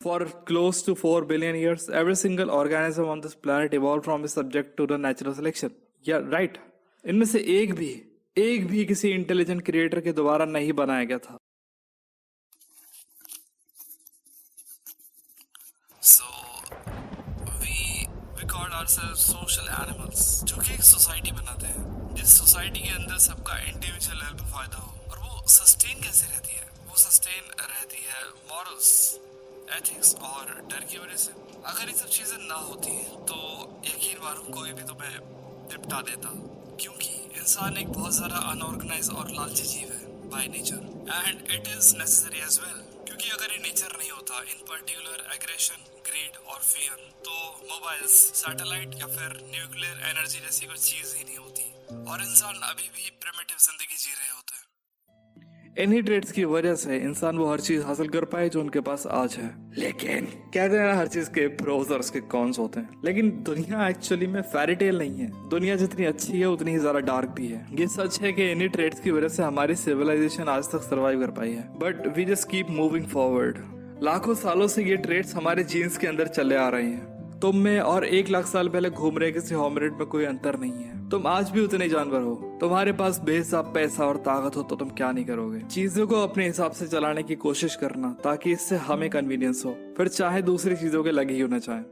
For close to 4 billion years, every single organism on this planet evolved from a subject to the natural selection. Yeah, right. इनमें से एक भी किसी intelligent creator के द्वारा नहीं बनाया गया था. So we call ourselves social animals, जो कि एक सोसाइटी बनाते हैं, जिस सोसाइटी के अंदर सबका इंडिविजुअल लेवल पे फायदा हो. और वो सस्टेन कैसे रहती है? वो सस्टेन रहती है मॉरल्स, एथिक्स और डर की वजह से. अगर ये सब चीजें ना होती तो यकीन मानो कोई भी तुम्हें निपटा देता, क्योंकि इंसान एक बहुत ज्यादा अनऑर्गेनाइज और लालची जीव है by nature, and it is necessary as well. क्योंकि अगर ये नेचर नहीं होता, इन पर्टिकुलर एग्रेशन, ग्रीड और फियर, तो मोबाइल्स, सैटेलाइट या फिर न्यूक्लियर एनर्जी जैसी कोई चीज ही नहीं होती और इंसान अभी भी प्रिमिटिव जिंदगी जी रहे होते हैं. इन्हीं ट्रेड्स की वजह से इंसान वो हर चीज हासिल कर पाए जो उनके पास आज है. लेकिन कहते हैं ना, हर चीज के प्रोज और उसके कॉन्स होते हैं. लेकिन दुनिया एक्चुअली में फेरी टेल नहीं है. दुनिया जितनी अच्छी है उतनी ही ज्यादा डार्क भी है. ये सच है कि इन्हीं ट्रेड्स की वजह से हमारी सिविलाइजेशन आज तक सर्वाइव कर पाई है. But we just keep moving forward. लाखों सालों से ये ट्रेड्स हमारे जीन्स के अंदर चले आ रहे हैं. तुम में और 1 लाख साल पहले घूम रहे किसी होमिनिड में कोई अंतर नहीं है. तुम आज भी उतने जानवर हो. तुम्हारे पास बेहिसाब पैसा और ताकत हो तो तुम क्या नहीं करोगे? चीजों को अपने हिसाब से चलाने की कोशिश करना, ताकि इससे हमें कन्वीनियंस हो, फिर चाहे दूसरी चीजों के लगे ही होना चाहे.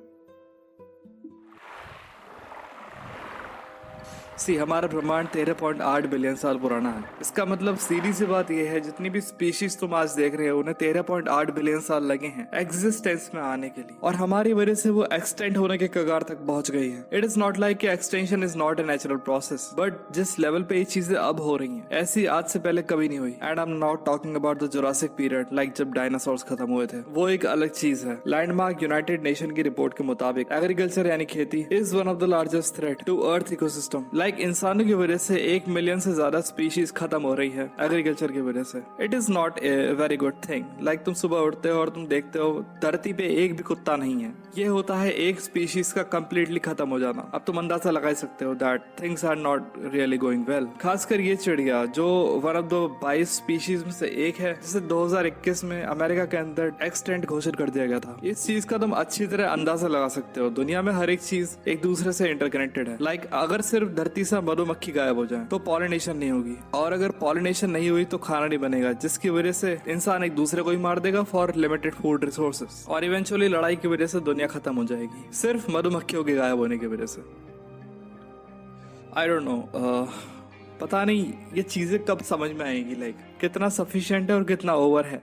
हमारा ब्रह्मांड 13.8 बिलियन साल पुराना है. इसका मतलब सीधी सी बात यह है, जितनी भी स्पीशीज तुम आज देख रहे हो उन्हें 13.8 बिलियन साल लगे हैं एग्जिस्टेंस में आने के लिए, और हमारी वजह से वो एक्सटेंड होने के कगार तक पहुंच गई है. It is not like extension is not a natural process, but जिस लेवल पे ये चीजें अब हो रही हैं, ऐसी आज से पहले कभी नहीं हुई. And I am not talking about the Jurassic period, like जब डायनासोर्स खत्म हुए थे. वो एक अलग चीज है. लैंडमार्क यूनाइटेड नेशन की रिपोर्ट के मुताबिक एग्रीकल्चर यानी खेती is one of the largest threat to earth ecosystem. इंसानों की वजह से 1 मिलियन से ज्यादा स्पीशीज खत्म हो रही है एग्रीकल्चर की वजह से. It is not a very good thing. Like तुम सुबह उठते हो और तुम देखते हो धरती पे एक भी कुत्ता नहीं है. ये होता है एक स्पीशीज का कंप्लीटली खत्म हो जाना. अब तुम अंदाजा लगा सकते हो that things are not really going well. खासकर ये चिड़िया जो वन ऑफ द 22 स्पीशीज में से एक है, जिसे 2021 में अमेरिका के अंदर एक्सटेंट घोषित कर दिया गया था. इस चीज का तुम अच्छी तरह अंदाजा लगा सकते हो. दुनिया में हर एक चीज एक दूसरे से इंटरकनेक्टेड है. लाइक अगर सिर्फ धरती से मधुमक्खी गायब हो जाए तो पॉलिनेशन नहीं होगी, और अगर पॉलिनेशन नहीं हुई तो खाना नहीं बनेगा, जिसकी वजह से इंसान एक दूसरे को ही मार देगा फॉर लिमिटेड फूड रिसोर्सेस, और इवेंचुअली लड़ाई की वजह से दुनिया खत्म हो जाएगी सिर्फ मधुमक्खियों के गायब होने की वजह से. आई डोंट नो, पता नहीं ये चीजें कब समझ में आएगी, लाइक कितना सफिशिएंट है और कितना ओवर है.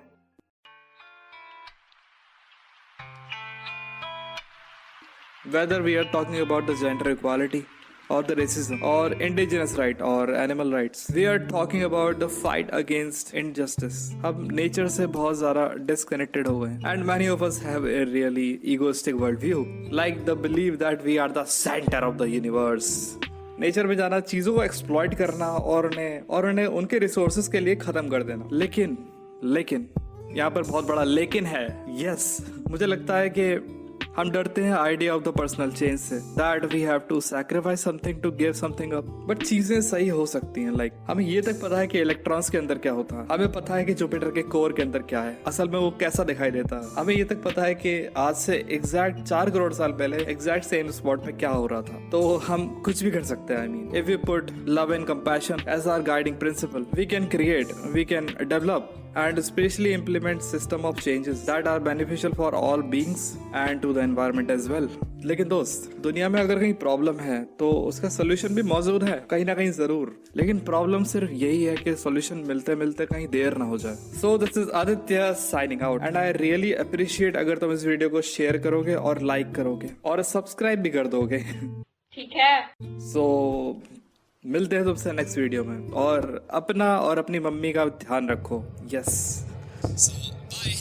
Whether we are talking about the gender equality or the racism or indigenous right or animal rights, we are talking about the fight against injustice. हम nature से बहुत ज़्यादा disconnected हो गए, and many of us have a really egoistic worldview, like the belief that we are the center of the universe. Nature में जाना, चीजों को एक्सप्लॉइट करना और उन्हें उनके रिसोर्सेज के लिए खत्म कर देना. लेकिन यहाँ पर बहुत बड़ा लेकिन है. यस, मुझे लगता है कि हम डरते हैं idea of the personal change से, that we have to sacrifice something to give something up. But चीजें सही हो सकती हैं. लाइक हमें ये तक पता है कि इलेक्ट्रॉन्स के अंदर क्या होता है, हमें पता है कि जुपिटर के कोर के अंदर क्या है, असल में वो कैसा दिखाई देता है. हमें ये तक पता है कि आज से एग्जैक्ट 4 करोड़ साल पहले एग्जैक्ट सेम स्पॉट में क्या हो रहा था. तो हम कुछ भी कर सकते हैं. I mean, if we put love and compassion as our guiding principle, we can create, we can develop and especially implement system of changes that are beneficial for all beings and to the environment as well. लेकिन दोस्त, दुनिया में अगर कहीं problem है तो उसका solution भी मौजूद है कहीं ना कहीं जरूर. लेकिन प्रॉब्लम सिर्फ यही है कि सोल्यूशन मिलते मिलते कहीं देर ना हो जाए. So this is Aditya signing out, and I really appreciate अगर तुम इस वीडियो को शेयर करोगे और लाइक करोगे और सब्सक्राइब भी कर दोगे. ठीक है. सो मिलते हैं तुमसे नेक्स्ट वीडियो में, और अपना और अपनी मम्मी का ध्यान रखो. यस, सो बाय.